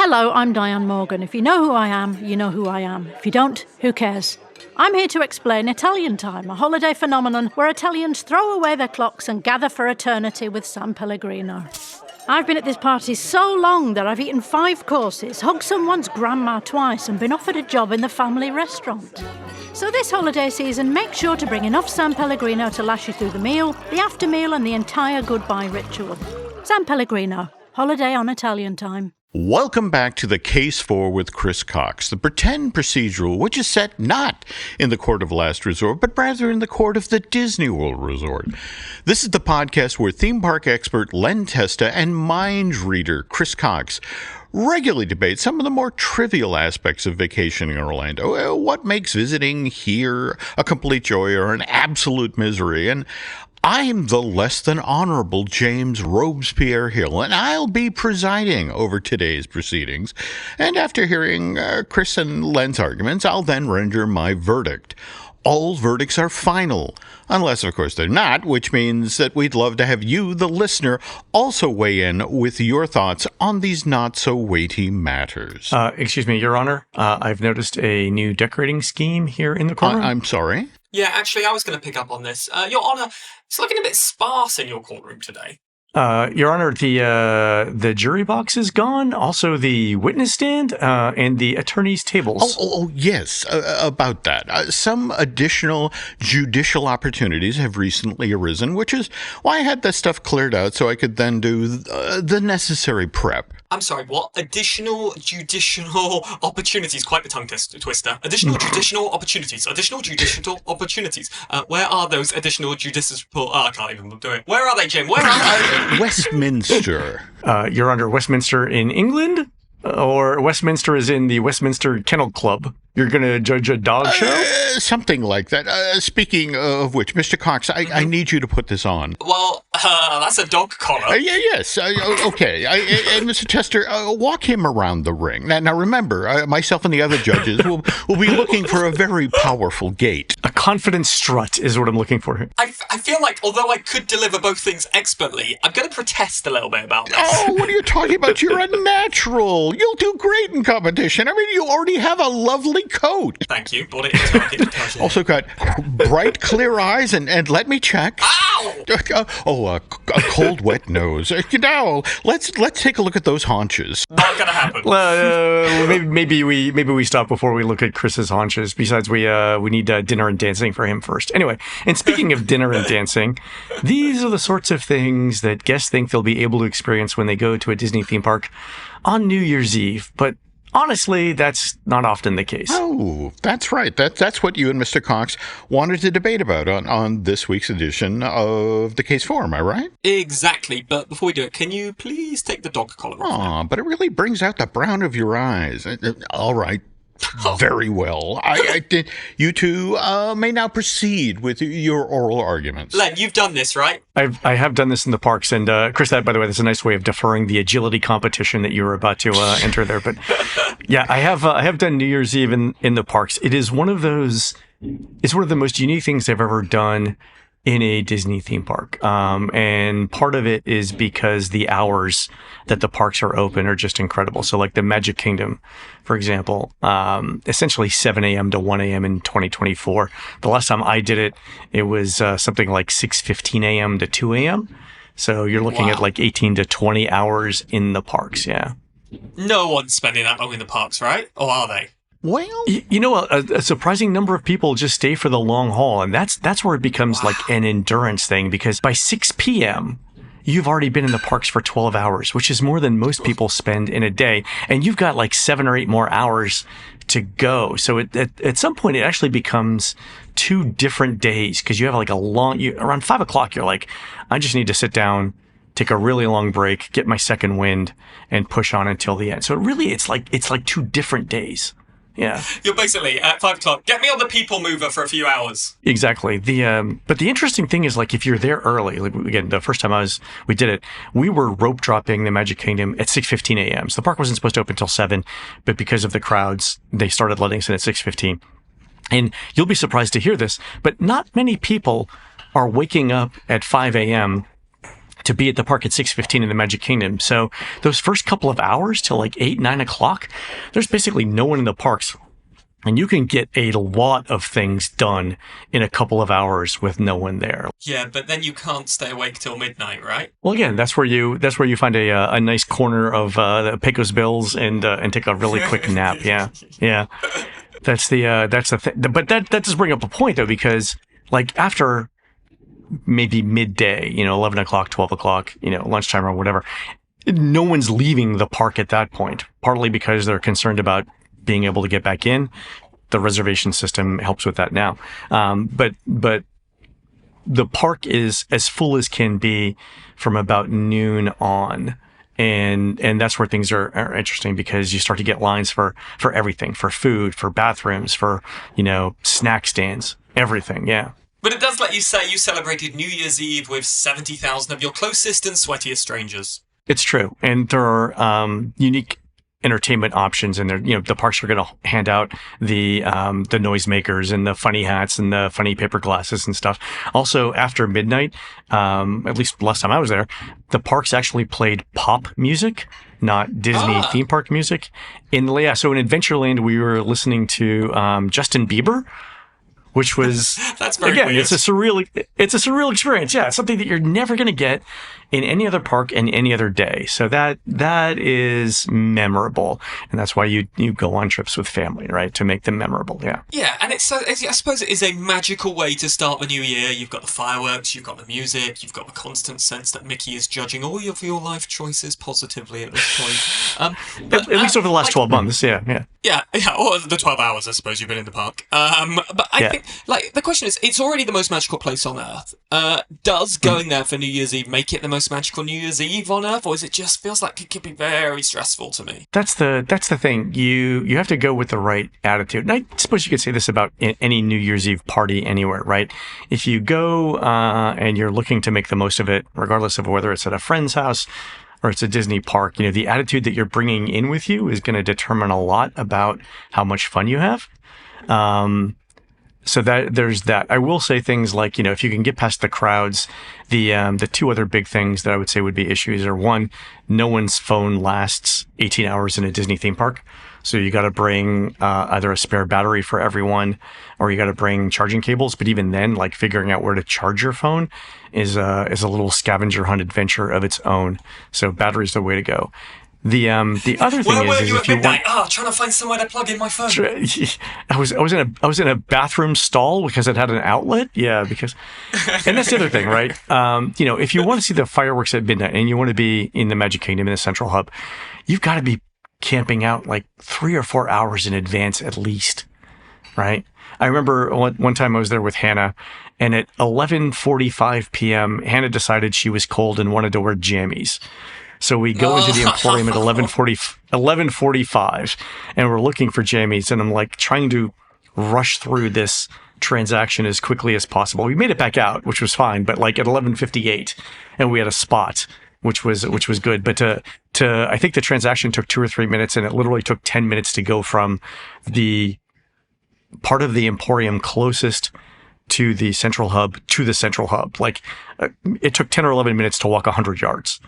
Hello, I'm Diane Morgan. If you know who I am, you know who I am. If you don't, who cares? I'm here to explain Italian Time, a holiday phenomenon where Italians throw away their clocks and gather for eternity with San Pellegrino. I've been at this party so long that I've eaten 5 courses, hugged someone's grandma twice, and been offered a job in the family restaurant. So this holiday season, make sure to bring enough San Pellegrino to last you through the meal, the after meal, and the entire goodbye ritual. San Pellegrino, holiday on Italian Time. Welcome back to The Case 4 with Chris Cox, the pretend procedural which is set not in the court of last resort, but rather in the court of the Disney World Resort. This is the podcast where theme park expert Len Testa and mind reader Chris Cox regularly debate some of the more trivial aspects of vacationing in Orlando. What makes visiting here a complete joy or an absolute misery? And I'm the less than honorable James Robespierre Hill, and I'll be presiding over today's proceedings. And after hearing Chris and Len's arguments, I'll then render my verdict. All verdicts are final, unless, of course, they're not, which means that we'd love to have you, the listener, also weigh in with your thoughts on these not-so-weighty matters. Excuse me, Your Honor. I've noticed a new decorating scheme here in the courtroom. I'm sorry? Yeah, actually, I was going to pick up on this. Your Honor, it's looking a bit sparse in your courtroom today. Your Honor, the jury box is gone. Also, the witness stand and the attorney's tables. Yes, about that. Some additional judicial opportunities have recently arisen, which is why I had this stuff cleared out so I could then do the necessary prep. I'm sorry, what? Additional judicial opportunities. Quite the tongue twister. Additional judicial opportunities. Additional judicial opportunities. Where are those additional judicial... I can't even do it. Where are they, Jim? Where are they? Westminster. You're under Westminster in England? Or Westminster is in the Westminster Kennel Club? You're going to judge a dog show? Something like that. Speaking of which, Mr. Cox, I need you to put this on. Well, that's a dog collar. Yes. Okay. And Mr. Tester, walk him around the ring. Now remember, myself and the other judges will be looking for a very powerful gait. A confident strut is what I'm looking for here. I feel like, although I could deliver both things expertly, I'm going to protest a little bit about this. Oh, what are you talking about? You're a natural. You'll do great in competition. I mean, you already have a lovely coat. Thank you. Bought it in time. Also got bright, clear eyes, and let me check. Ow! A cold, wet nose. Now, let's take a look at those haunches. Not gonna happen. Well, maybe we stop before we look at Chris's haunches. Besides, we need dinner and dancing for him first. Anyway, and speaking of dinner and dancing, these are the sorts of things that guests think they'll be able to experience when they go to a Disney theme park on New Year's Eve, but honestly, that's not often the case. Oh, that's right. That's what you and Mr. Cox wanted to debate about on this week's edition of The Case 4, am I right? Exactly, but before we do it, can you please take the dog collar off? Aw, but it really brings out the brown of your eyes. All right. Very well. You two may now proceed with your oral arguments. Len, you've done this, right? I have done this in the parks, and Chris, that, by the way, that's a nice way of deferring the agility competition that you were about to enter there. But yeah, I have done New Year's Eve in the parks. It's one of the most unique things I've ever done in a Disney theme park. And part of it is because the hours that the parks are open are just incredible. So like the Magic Kingdom, for example, essentially 7 a.m. to 1 a.m. in 2024. The last time I did it, it was something like 6:15 a.m. to 2 a.m. So you're looking at like 18 to 20 hours in the parks. Yeah. No one's spending that long in the parks, right? Or are they? Well, you know, a surprising number of people just stay for the long haul, and that's where it becomes like an endurance thing, because by 6 p.m., you've already been in the parks for 12 hours, which is more than most people spend in a day, and you've got like 7 or 8 more hours to go. So at some point, it actually becomes 2 different days, because you have like around 5 o'clock, you're like, I just need to sit down, take a really long break, get my second wind, and push on until the end. So it's like 2 different days. Yeah. You're basically at 5 o'clock. Get me on the people mover for a few hours. Exactly. But the interesting thing is, like, if you're there early, like, again, the first time we did it, we were rope dropping the Magic Kingdom at 6:15 a.m. So the park wasn't supposed to open until 7, but because of the crowds, they started letting us in at 6:15. And you'll be surprised to hear this, but not many people are waking up at 5 a.m. to be at the park at 6:15 in the Magic Kingdom. So those first couple of hours till like 8, 9 o'clock, there's basically no one in the parks. And you can get a lot of things done in a couple of hours with no one there. Yeah, but then you can't stay awake till midnight, right? Well, again, that's where you find a nice corner of the Pecos Bills and take a really quick nap. Yeah. That's the thing. But that does bring up a point though, because like after maybe midday, 11 o'clock, 12 o'clock, lunchtime or whatever, no one's leaving the park at that point. Partly because they're concerned about being able to get back in. The reservation system helps with that now. But the park is as full as can be from about noon on. And that's where things are interesting, because you start to get lines for everything, for food, for bathrooms, for, snack stands, everything. Yeah. But it does let you say you celebrated New Year's Eve with 70,000 of your closest and sweatiest strangers. It's true. And there are unique entertainment options in there. The parks are going to hand out the noisemakers and the funny hats and the funny paper glasses and stuff. Also, after midnight, at least last time I was there, the parks actually played pop music, not Disney theme park music. So in Adventureland, we were listening to Justin Bieber, which was that's very again, weird. it's a surreal experience. Yeah, it's something that you're never going to get in any other park and any other day. So that is memorable, and that's why you go on trips with family, right, to make them memorable. Yeah. Yeah, and I suppose it is a magical way to start the new year. You've got the fireworks, you've got the music, you've got the constant sense that Mickey is judging all of your life choices positively at this point. At least over the last 12 months. Yeah. Yeah, or the 12 hours, I suppose, you've been in the park. But I think, the question is, it's already the most magical place on Earth. Does going there for New Year's Eve make it the most magical New Year's Eve on Earth, or is it just feels like it could be very stressful to me? That's the thing. You have to go with the right attitude. And I suppose you could say this about any New Year's Eve party anywhere, right? If you go and you're looking to make the most of it, regardless of whether it's at a friend's house or it's a Disney park, the attitude that you're bringing in with you is going to determine a lot about how much fun you have. So that there's that. I will say things like, if you can get past the crowds, the two other big things that I would say would be issues are, one, no one's phone lasts 18 hours in a Disney theme park. So you got to bring either a spare battery for everyone, or you got to bring charging cables. But even then, like figuring out where to charge your phone is a little scavenger hunt adventure of its own. So battery's the way to go. The other thing where is you if at you midnight? want, Trying to find somewhere to plug in my phone. I was in a bathroom stall because it had an outlet. Yeah, and that's the other thing, right? If you want to see the fireworks at midnight and you want to be in the Magic Kingdom in the Central Hub, you've got to be camping out like 3 or 4 hours in advance at least, right? I remember one time I was there with Hannah, and at 11:45 p.m., Hannah decided she was cold and wanted to wear jammies. So we go into the Emporium at 11:45, and we're looking for jammies, and I'm like trying to rush through this transaction as quickly as possible. We made it back out, which was fine, but like at 11:58, and we had a spot, which was good. But I think the transaction took 2 or 3 minutes, and it literally took 10 minutes to go from the part of the Emporium closest to the Central Hub to the Central Hub. Like it took 10 or 11 minutes to walk 100 yards.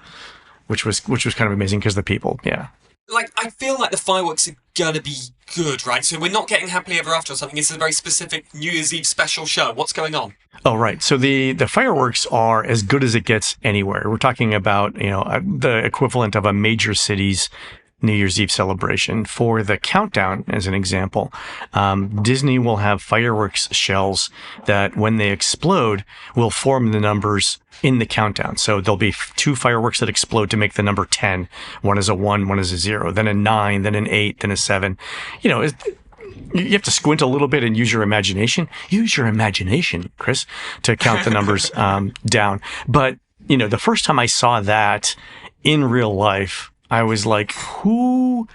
Which was kind of amazing because the people, yeah. Like, I feel like the fireworks are gonna be good, right? So we're not getting Happily Ever After or something. It's a very specific New Year's Eve special show. What's going on? Oh, right. So the fireworks are as good as it gets anywhere. We're talking about, the equivalent of a major city's New Year's Eve celebration. For the countdown, as an example, Disney will have fireworks shells that, when they explode, will form the numbers in the countdown. So there'll be 2 fireworks that explode to make the number 10. One is a 1, one is a 0, then a 9, then an 8, then a 7. You have to squint a little bit and use your imagination. Use your imagination, Chris, to count the numbers down. But, the first time I saw that in real life, I was like, who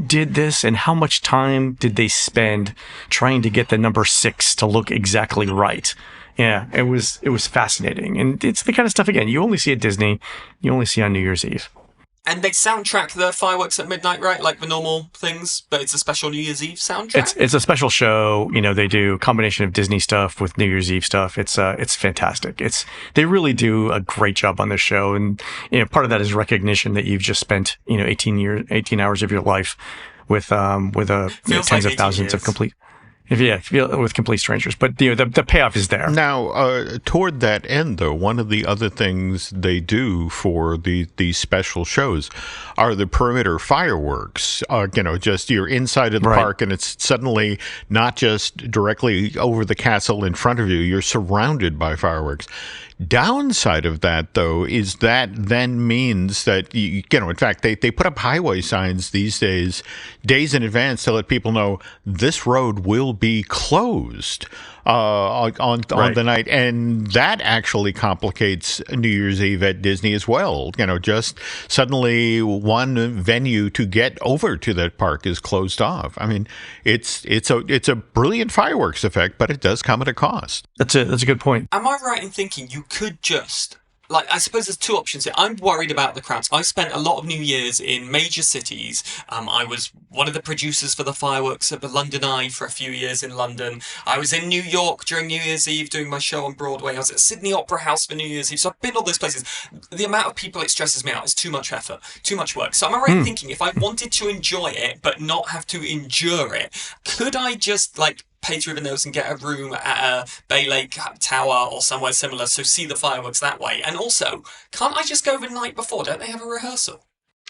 did this, and how much time did they spend trying to get the number 6 to look exactly right? Yeah, it was fascinating. And it's the kind of stuff, again, you only see at Disney, you only see on New Year's Eve. And they soundtrack the fireworks at midnight, right? Like the normal things, but it's a special New Year's Eve soundtrack? It's a special show. They do a combination of Disney stuff with New Year's Eve stuff. It's fantastic. They really do a great job on this show. And, part of that is recognition that you've just spent, 18 hours of your life with tens of thousands of complete. With complete strangers. But the payoff is there. Now, toward that end, though, one of the other things they do for these special shows are the perimeter fireworks. Just you're inside of the park, and it's suddenly not just directly over the castle in front of you. You're surrounded by fireworks. Downside of that, though, is that then means that, in fact, they put up highway signs these days in advance to let people know this road will be closed on the night. And that actually complicates New Year's Eve at Disney as well. Just suddenly one venue to get over to that park is closed off. I mean, it's a brilliant fireworks effect, but it does come at a cost. That's a good point. Am I right in thinking you could just, I suppose there's two options here. I'm worried about the crowds. I spent a lot of New Year's in major cities. I was one of the producers for the fireworks at the London Eye for a few years in London. I was in New York during New Year's Eve doing my show on Broadway. I was at Sydney Opera House for New Year's Eve. So I've been all those places. The amount of people it stresses me out. It's too much effort, too much work. So am I right in thinking if I wanted to enjoy it but not have to endure it, could I just pay through the nose and get a room at a Bay Lake Tower or somewhere similar, so see the fireworks that way? And also, can't I just go the night before? Don't they have a rehearsal?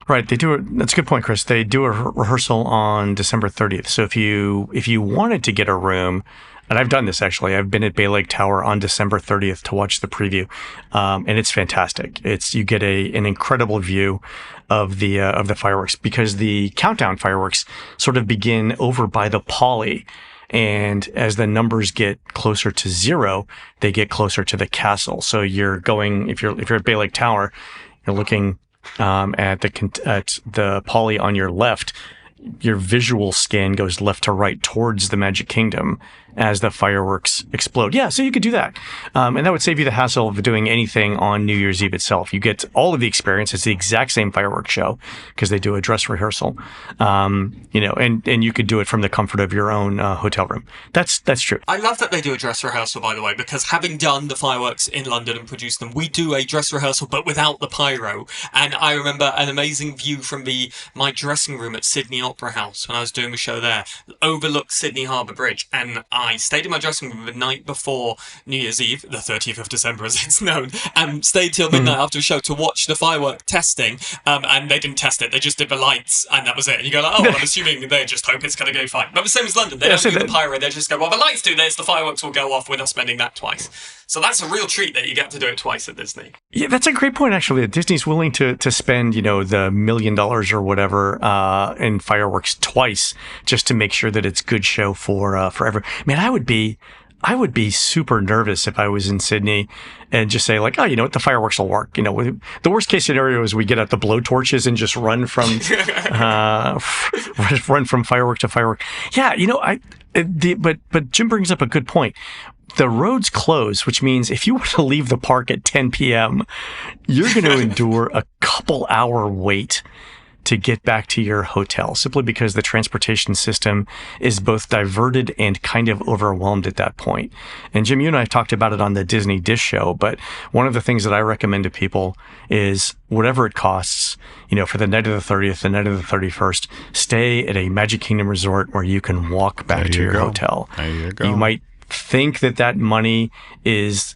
Right, they do. That's a good point, Chris. They do a rehearsal on December 30th. So if you wanted to get a room, and I've done this actually, I've been at Bay Lake Tower on December 30th to watch the preview, and it's fantastic. You get an incredible view of the fireworks, because the countdown fireworks sort of begin over by the Poly. And as the numbers get closer to 0, they get closer to the castle. So you're going, if you're at Bay Lake Tower, you're looking at the Poly on your left. Your visual scan goes left to right towards the Magic Kingdom as the fireworks explode. Yeah, so you could do that. And that would save you the hassle of doing anything on New Year's Eve itself. You get all of the experience. It's the exact same fireworks show because they do a dress rehearsal. And you could do it from the comfort of your own hotel room. That's true. I love that they do a dress rehearsal, by the way, because having done the fireworks in London and produced them, we do a dress rehearsal, but without the pyro. And I remember an amazing view from my dressing room at Sydney Opera House when I was doing a show there, overlooked Sydney Harbour Bridge, and I stayed in my dressing room the night before New Year's Eve, the 30th of December as it's known, and stayed till midnight after the show to watch the firework testing, and they didn't test it, they just did the lights, and that was it. And you go I'm assuming they just hope it's going to go fine. But the same as London, they don't do the pyro, they just go, well, the lights do this, the fireworks will go off, we're not spending that twice. So that's a real treat that you get to do it twice at Disney. Yeah, that's a great point, actually. Disney's willing to spend, the $1 million or whatever in fireworks twice just to make sure that it's good show for everyone. Man, I would be super nervous if I was in Sydney and just say the fireworks will work. The worst case scenario is we get out the blowtorches and just run from firework to firework. Yeah, but Jim brings up a good point. The roads close, which means if you want to leave the park at 10 p.m., you're going to endure a couple-hour wait to get back to your hotel, simply because the transportation system is both diverted and kind of overwhelmed at that point. And Jim, you and I have talked about it on the Disney Dish Show, but one of the things that I recommend to people is whatever it costs, for the night of the 30th, the night of the 31st, stay at a Magic Kingdom resort where you can walk back to your hotel. There you go. You might think that money is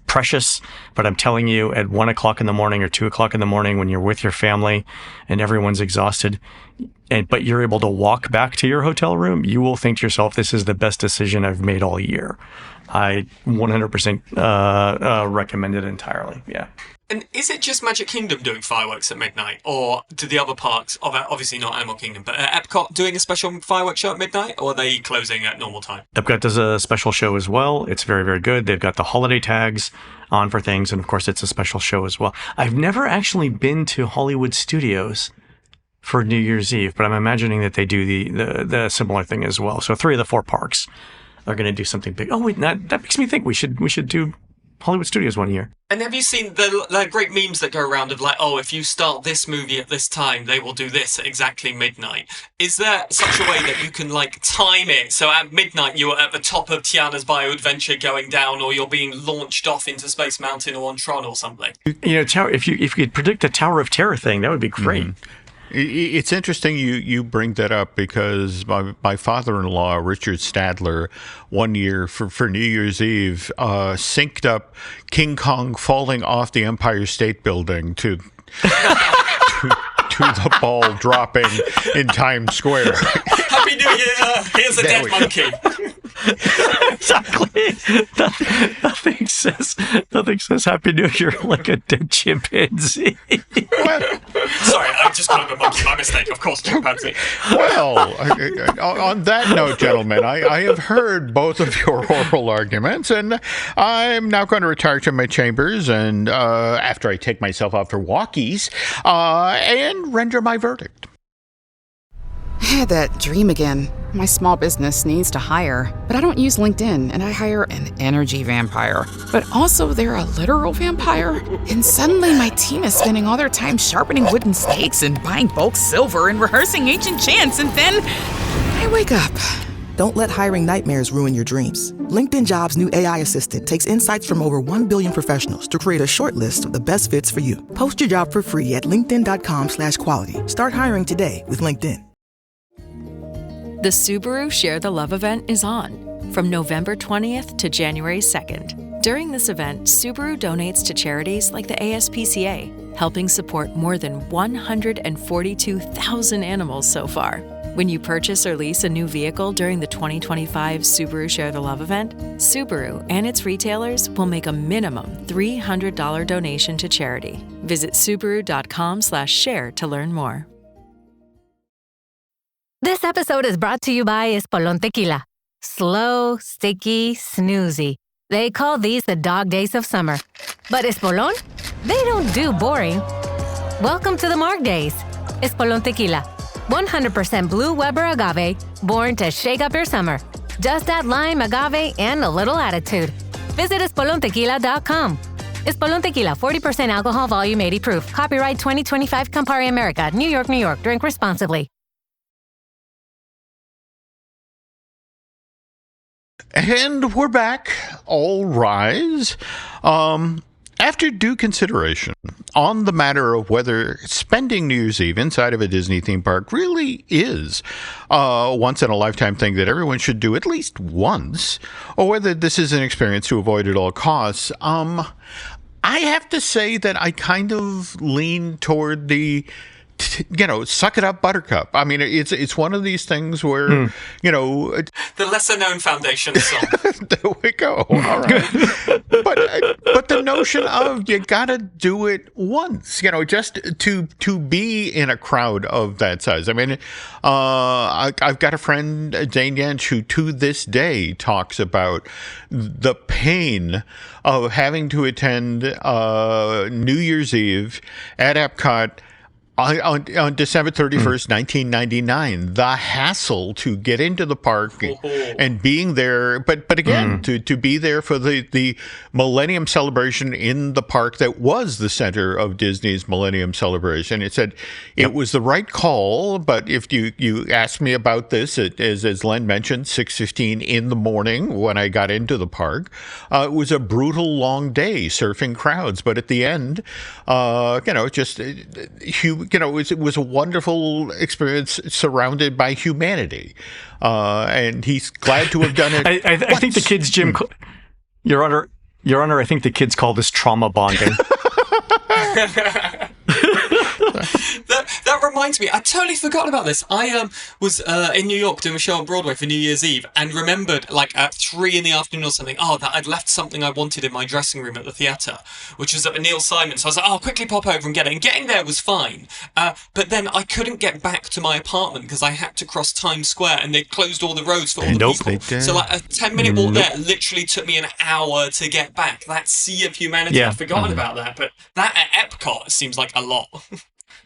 precious, but I'm telling you, at 1 o'clock in the morning or 2 o'clock in the morning, when you're with your family and everyone's exhausted, but you're able to walk back to your hotel room, you will think to yourself, this is the best decision I've made all year. I 100% recommend it entirely. Yeah. And is it just Magic Kingdom doing fireworks at midnight? Or do the other parks, obviously not Animal Kingdom, but Epcot doing a special fireworks show at midnight? Or are they closing at normal time? Epcot does a special show as well. It's very, very good. They've got the holiday tags on for things. And of course, it's a special show as well. I've never actually been to Hollywood Studios for New Year's Eve, but I'm imagining that they do the similar thing as well. So 3 of the 4 parks are going to do something big. Oh, wait, that makes me think we should do Hollywood Studios one year. And have you seen the great memes that go around of like, oh, if you start this movie at this time, they will do this at exactly midnight? Is there such a way that you can like time it so at midnight you're at the top of Tiana's Bio Adventure going down, or you're being launched off into Space Mountain or on Tron or something? You know, if you could predict the Tower of Terror thing, that would be great. It's interesting you bring that up, because my father-in-law, Richard Stadler, one year for New Year's Eve, synced up King Kong falling off the Empire State Building to the ball dropping in Times Square. Happy New Year! Here's a dead monkey. Exactly. Nothing says Happy New Year like a dead chimpanzee. Sorry, I just called him a monkey. My mistake. Of course, chimpanzee. Well, on that note, gentlemen, I have heard both of your oral arguments, and I'm now going to retire to my chambers, and after I take myself out for walkies, and render my verdict. I had that dream again. My small business needs to hire, but I don't use LinkedIn, and I hire an energy vampire. But also, they're a literal vampire. And suddenly, my team is spending all their time sharpening wooden stakes and buying bulk silver and rehearsing ancient chants, and then I wake up. Don't let hiring nightmares ruin your dreams. LinkedIn Jobs' new AI assistant takes insights from over 1 billion professionals to create a short list of the best fits for you. Post your job for free at linkedin.com/quality. Start hiring today with LinkedIn. The Subaru Share the Love event is on from November 20th to January 2nd. During this event, Subaru donates to charities like the ASPCA, helping support more than 142,000 animals so far. When you purchase or lease a new vehicle during the 2025 Subaru Share the Love event, Subaru and its retailers will make a minimum $300 donation to charity. Visit Subaru.com/share to learn more. This episode is brought to you by Espolón Tequila. Slow, sticky, snoozy. They call these the dog days of summer. But Espolón? They don't do boring. Welcome to the Marg Days. Espolón Tequila. 100% blue Weber agave, born to shake up your summer. Just add lime, agave, and a little attitude. Visit espolontequila.com. Espolón Tequila, 40% alcohol, volume 80 proof. Copyright 2025 Campari America, New York, New York. Drink responsibly. And we're back. All rise. After due consideration on the matter of whether spending New Year's Eve inside of a Disney theme park really is a once-in-a-lifetime thing that everyone should do at least once, or whether this is an experience to avoid at all costs, I have to say that I kind of lean toward the suck it up, Buttercup. I mean, it's one of these things where, the lesser-known Foundation song. There we go. All right. But the notion of you gotta do it once, just to be in a crowd of that size. I mean, I've got a friend, Dane Yench, who to this day talks about the pain of having to attend New Year's Eve at Epcot on December 31st, 1999, the hassle to get into the park and being there, but again, to be there for the Millennium Celebration in the park that was the center of Disney's Millennium Celebration. It said it was the right call, but if you asked me about this, as Len mentioned, 6:15 in the morning when I got into the park, it was a brutal long day surfing crowds, but at the end, it was a wonderful experience surrounded by humanity, and he's glad to have done it. I think the kids, Jim, Your Honor, I think the kids call this trauma bonding. That reminds me, I totally forgot about this. I was in New York doing a show on Broadway for New Year's Eve and remembered like at 3 p.m. or something, that I'd left something I wanted in my dressing room at the theatre, which was at the Neil Simon. So I was like, I'll quickly pop over and get it. And getting there was fine. But then I couldn't get back to my apartment because I had to cross Times Square and they closed all the roads for all the people. So like a 10-minute walk there literally took me an hour to get back. That sea of humanity, I've forgotten about that. But that at Epcot seems like a lot.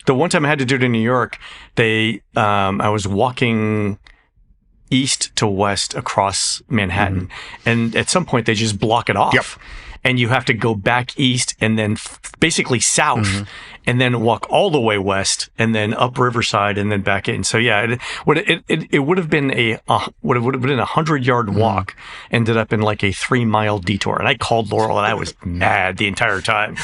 The one time I had to do it in New York, I was walking east to west across Manhattan, and at some point they just block it off. and you have to go back east and then basically south, and then walk all the way west, and then up Riverside, and then back in. So yeah, it would have been a 100-yard walk, ended up in like a 3-mile detour, and I called Laurel, and I was mad the entire time.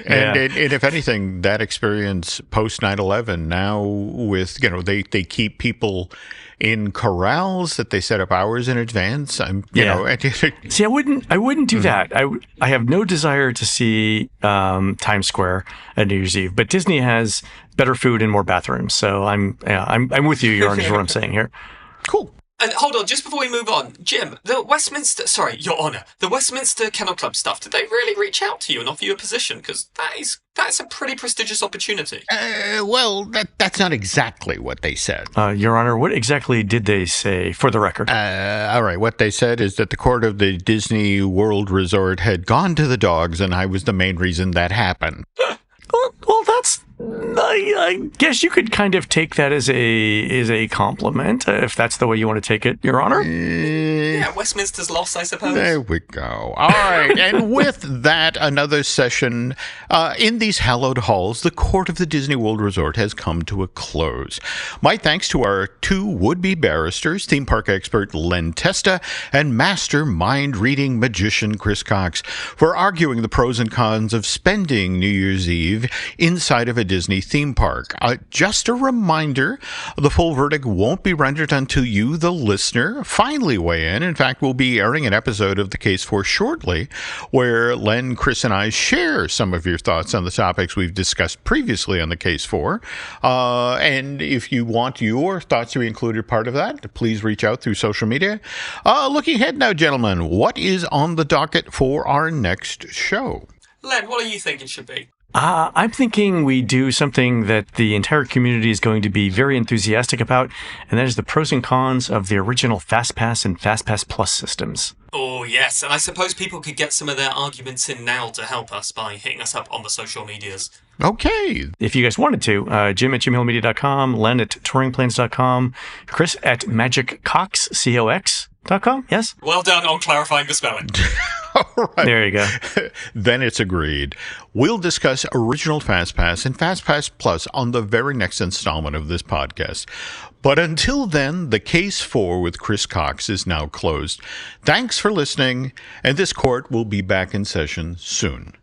And if anything, that experience post 9/11 now with, they keep people in corrals that they set up hours in advance. See, I wouldn't do that. I have no desire to see Times Square at New Year's Eve, but Disney has better food and more bathrooms. So I'm with you, Your Honor, is what I'm saying here. Cool. And hold on, just before we move on, Jim, Your Honour, the Westminster Kennel Club stuff, did they really reach out to you and offer you a position? Because that's a pretty prestigious opportunity. Well, that's not exactly what they said. Your Honor, what exactly did they say, for the record? All right, what they said is that the court of the Disney World Resort had gone to the dogs, and I was the main reason that happened. Well, that's. I guess you could kind of take that as a compliment, if that's the way you want to take it, Your Honor. Yeah, Westminster's loss, I suppose. There we go. All right, and with that, another session in these hallowed halls, the court of the Disney World Resort has come to a close. My thanks to our 2 would-be barristers, theme park expert Len Testa and master mind-reading magician Chris Cox, for arguing the pros and cons of spending New Year's Eve inside of a Disney theme park. Just a reminder, the full verdict won't be rendered until you, the listener, finally weigh in. In fact, we'll be airing an episode of The Case For shortly, where Len, Chris, and I share some of your thoughts on the topics we've discussed previously on The Case For. And if you want your thoughts to be included part of that, please reach out through social media. Looking ahead now, gentlemen, what is on the docket for our next show? Len, what do you think it should be? I'm thinking we do something that the entire community is going to be very enthusiastic about, and that is the pros and cons of the original FastPass and FastPass Plus systems. Oh, yes, and I suppose people could get some of their arguments in now to help us by hitting us up on the social medias. Okay. If you guys wanted to, Jim at jimhillmedia.com, Len at touringplans.com, Chris at magiccox.com, yes? Well done on clarifying the spelling. All right. There you go. Then it's agreed. We'll discuss original FastPass and FastPass Plus on the very next installment of this podcast. But until then, the Case For with Chris Cox is now closed. Thanks for listening, and this court will be back in session soon.